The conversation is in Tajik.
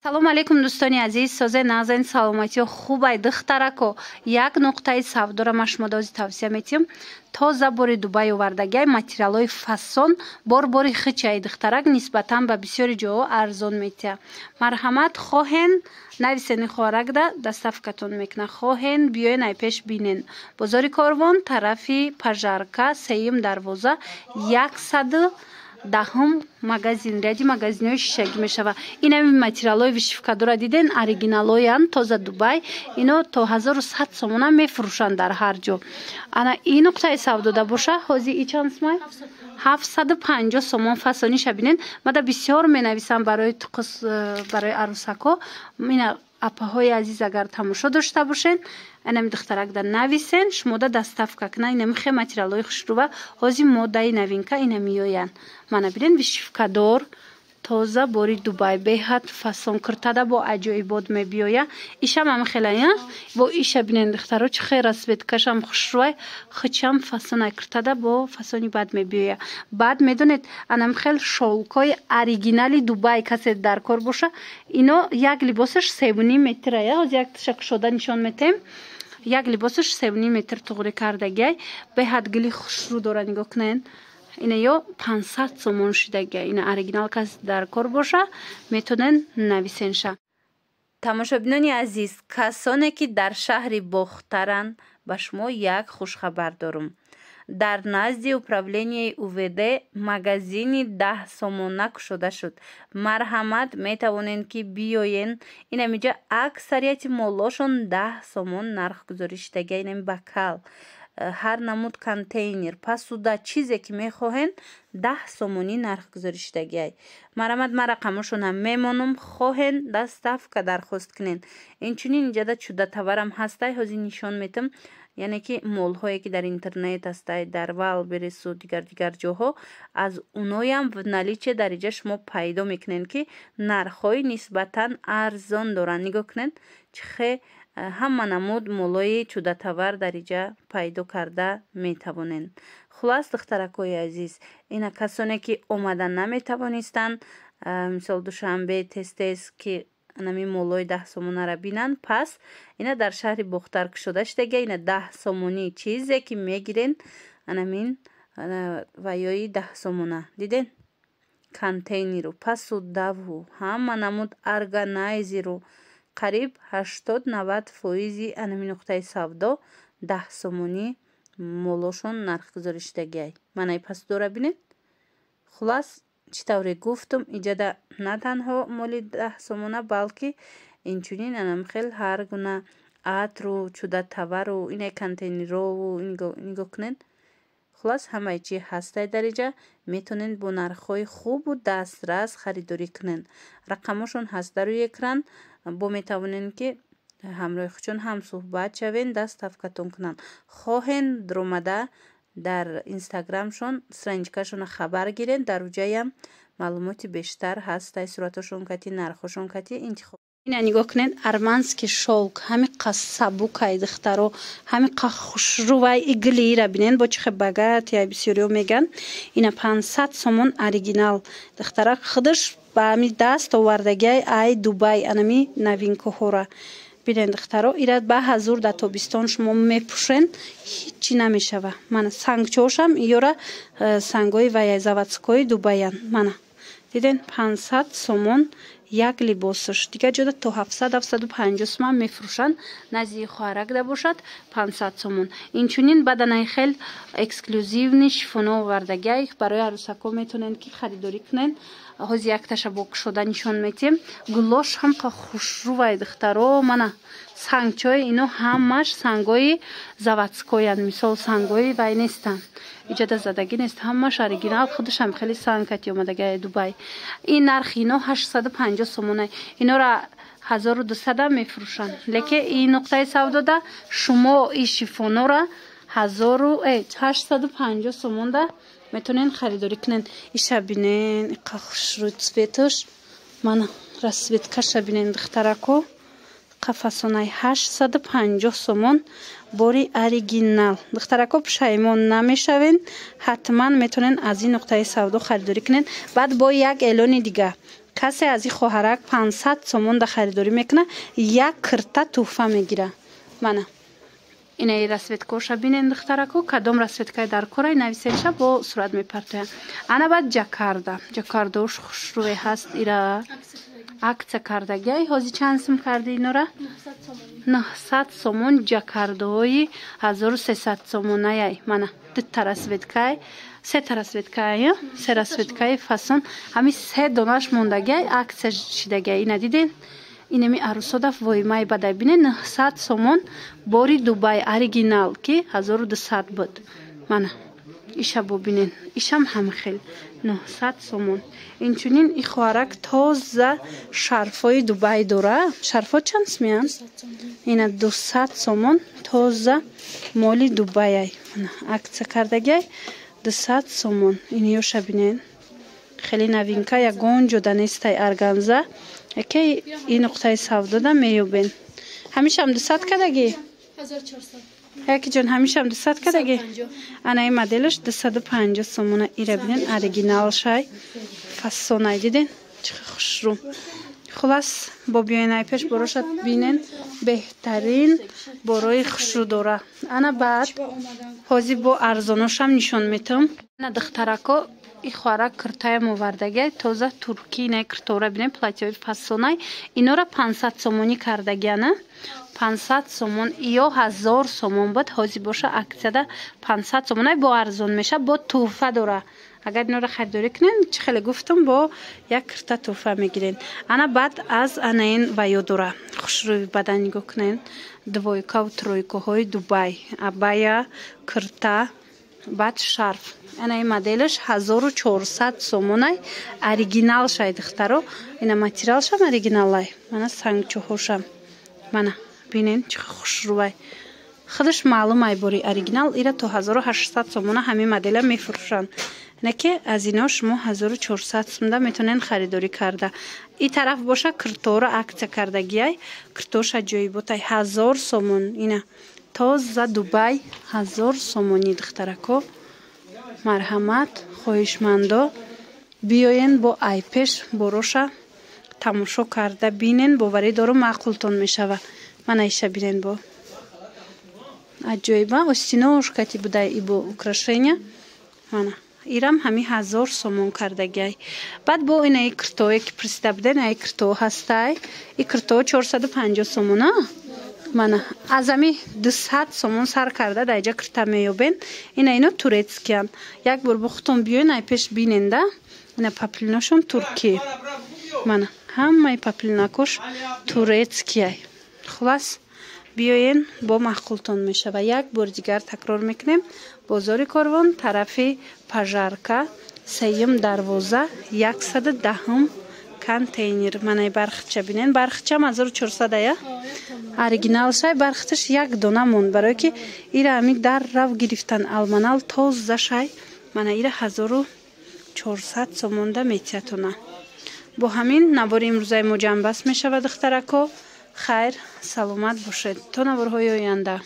салом алейкум дӯстони азиз, созе назани саломатиё хубай духтарако як нуқтаи савдора ма шумо дози тавсия метиҳам. Тоза бори Дубай овардагиай материалои фасон бор-бори хичай духтарак нисбатан ба бисёри ҷоҳо арзон метиҳа. Марҳамат хоҳен нависени хоҳаракда доставкатон мекунад. Хоҳен биёен ай пеш бинен. Бозори Корвон, тарафи Пажарка, сеюм дарвоза 110 магазин, ряди магазинҳои шишагӣ мешавад. Инами материалои вишифкадора диден, оригиналоян, тоза Дубай. Ино то 1100 сомона мефурӯшанд дар ҳар ҷо. Ана ин нуқтаи савдода боша, ҳозир и чанд сомон? 750 сомон фасониша бинен. Мада бисёр менависам барои туқус, барои арӯсако. Ина апаҳои азиз агар тамошо дошта бошен, анами духтаракда нависен, шумода доставка кунад. Инами хе материалои хушрӯва ҳозир моддаи новинка ина меоянд. Мана бинен вишифкадор тоза бори Дубай беҳад фасон киртада бо аҷоибот мебиёя. Ишам ам хелая бо иша бинен духтаро чӣ хе расветкашам хушрӯвай хичам фасонай киртада бо фасони бад мебиёя. Баъд медонед анам хел шолкои оригинали Дубай касе дар кор боша, ино як либосаш 3.5 метр ая. ҳозир як кушода нишон метем. Як либосаш 3.5 метр туғри кардагиай беҳад гили хушрӯ дора. нигоҳ кунен. Ина ё 500 сомон шидага. Ина оригинал кас дар кор боша метонен нависенша. Тамошобинони азиз, касоне ки дар шаҳри Бохтаранд ба шумо як хушхабар дорам. Дар назди управлениеи УВД магазини 10 сомона кушода шуд. Марҳамат метавонед ки биёен. Инамиҷа аксарияти моллошон 10 сомон нарх гузорӣ шидага. инами бакал ҳар намуд контейнер пасуда чизе ки мехоҳен 10 сомонӣ нарх гузорӣ шидагиай. Марҳамат ма рақамошонам мемонам, хоҳен доставка дархост кунен. Инчунин инҷада чудатаварам ҳастай, ҳозир нишон метам. яъне ки молҳое ки дар интернет ҳастай, дар Валбересу дигар ҷоҳо, аз уноям в наличие дариҷа шумо пайдо мекунен ки нархҳои нисбатан арзон доранд. нигоҳ кунен чихе ҳама намуд молои чудатавар дариҷа пайдо карда метавонен. хулас духтаракои азиз, ина касоне ки омада наметавонистанд, мисол душанбе тез ки анами молои 10 сомонара бинанд, пас ина дар шаҳри Бохтар кушода шидага. ина 10 сомонӣ чизе ки мегирен, анамин ваёи 10 сомона диден контейнеру пасудаву ҳама намуд органайзеру қариб 80-90% анами нуқтаи савдо 10 сомонӣ молошон нархгузорӣ шидагиай. манай пасудора бинед. хулас чӣ тавре гуфтум, иҷада на танҳо моли 10 сомона, балки инчунин анам хел ҳар гуна атру чудатавару инай контейнерову нигоҳ кунед. хулас ҳамаи чи ҳастай дариҷа метонен бо нархҳои хубу дастрас харидорӣ кунен. рақамошон ҳаст дар рӯи экран. бо метавонен ки ҳамроҳи худшон ҳам суҳбат шавен, доставкатон кунанд. хоҳен дуромада дар инстаграмшон страничкашона хабар гирен. дар уҷаям маълумоти бештар ҳастай, суратошон кати, нархошон кати интихоб. ина нигоҳ кунед, арманский шелк ҳами қас сабукай духтаро, ҳами қас хушрӯвай иглиира бинен бо чихе багат я бисёриё меган. ина 500 сомон оригинал духтарак худаш ба ҳами даст овардагиай ай Дубай анами новинкаҳора бинен духтаро. ира ба ҳазур дар тобистон шумо мепӯшен, ҳичи намешава. мана сангчошам иёра сангои ваяй заводскои Дубаян. мана диден 500 сомон як либосаш. дигар ҷода то 700-750 сомон мефурӯшанд. назди хоҳаракда бошад 500 сомон. инчунин баданай хел эксклюзивни шифоно овардагиай барои арӯсако метонен ки харидорӣ кунен. ҳозир якташа бо кушода нишон метем. гулош ҳам қа хушрӯвай духтаро. мана сангчой ино ҳамаш сангои заводскоян. мисол сангои вай нестанд, иҷада задагӣ нест, ҳамаш оригинал. худашам хеле санг кати омадагиай Дубай. ин нархи ино 850 сомонай. инора 1200 мефурӯшанд. леке ин нуқтаи савдода шумо ин шифонора 850 сомонда метонен харидорӣ кунен. иша бинен иқа хушрӯй цветаш. мана расветкаша бинен духтарако. қафасонай 850 сомон бори оригинал. духтарако пушаймон намешавен. ҳатман метонен аз ин нуқтаи савдо харидорӣ кунен. баъд бо як эълони дига کسی از این خواهرک 500 سومون ده خریداری میکنه، یک کرتا توفه میگیره. منه اینه رسویتکوشا بینین دخترکو کدام رسویتکای در کورای نویسیدشه با صورت میپرتوین. انا بعد جکاردوش خوشروی هست. ایرا عکس کردگی هازی چند سوم کردی اینو را؟ 900 سومون جکاردوی 1300 سومونه یای. منه دو رسویتکای سه رسویتکای فاسون همی 3 دونش موندگی عکس شیدگی. اینه دیدین؟ اینمی عروسادا وایمای بده بینه 900 سومون باری دوبای اوریجینال که 1200 بود. منه ایشا ببینین ایشم هم خیلی 900 سومون. اینچونین ای خوارک تازه شرفای دوبای داره. شرفا چند سمیان؟ اینه 200 سومون تازه مالی دوبای. عکس کردگی 200 سومون. اینیوشا بینین خیلی نوینکا یا گونجو دانستای ارگانزا یکی این نقطه سودا دا میوبین. همیشه هم 200 کدگی؟ 1400. یکی جان همیشه هم 200 کدگی؟ انا این مدلش 250 سومونه. ایره بینین اوریجینال شای فاسونای دیدین چه خوش رو. خلاص با بیاین پیش بروشت بینین بهترین بروی خوش رو داره. انا بعد حاضی با ارزانوش هم نشون میتم. انا دخترکو ای خوارک کرتای موردگی تازه ترکی نه کرتوره بینیم پلاتیوی فاسونای اینا را 500 سومونی کردگی نه 500 سومون یا 1000 سومون بود. حاضی باشه اکسده 500 سومونای با ارزون میشه با توفه داره. اگر اینا را خریداری کنین چه خیلی گفتم با یک کرتا توفه میگیرین. انا بعد از انا این ویو داره خوش روی بدنی گو کنین دویکا و ترویکا های دوبای ابایا کرتا بعد شرف. انا این مدلش 1400 سومونه اوریجینال شاید دخترو. اینا ماتریالش هم اوریجینال. من سنگ چوهوشم. من ببینین چه خوش روی خودش معلومه باری اوریجینال. اینا تو 1800 سومونه همین مدل میفروشن. نه که از اینا شما 1400 سومده میتونین خریداری کرده. این طرف باشه کرتورا عکس کردگی کرتوش جایی بوده 1000 سومون. اینا تازه دوبای 1000 سومونی دخترکو. مرحمت خواهشمندو بیاین با ایپش بروشا تماشا کرده بینین باوری دارو معقولتون میشوه. من ایشه بینین با عجایبه استیناش کتی بوده ای با اکراشینه. من ایرم همی 1000 سومون کردگی. بعد با این ای کرتوی که پرسیده بودن ای کرتو هسته ای کرتو 450 سومونه. من از امی 200 سومون سر کرده در اینجا کرتا میوبین. اینو تورецکیان. یک بار بختون بیاین ای پیش بیننده اینا پاپلیناشون ترکی. من همه پاپلیناکوش تورецکیه. خلاص بیاین با معقولتون میشه. و یک بار دیگر تکرار میکنیم بازار کاروان طرف پژارکا سیم دروازه 110 کانتینر. من برخچه بینین برخچه 1400 یا اوریجینال شای برختش یک دونه موند برای که ایره همی در رو گرفتن المانال تازه شای. من ایره 1400 سومونده میتیتونه. با همین نوار امروزای ما جمع بس میشه و دخترکو خیر سلامت باشید تا نوارهای آینده.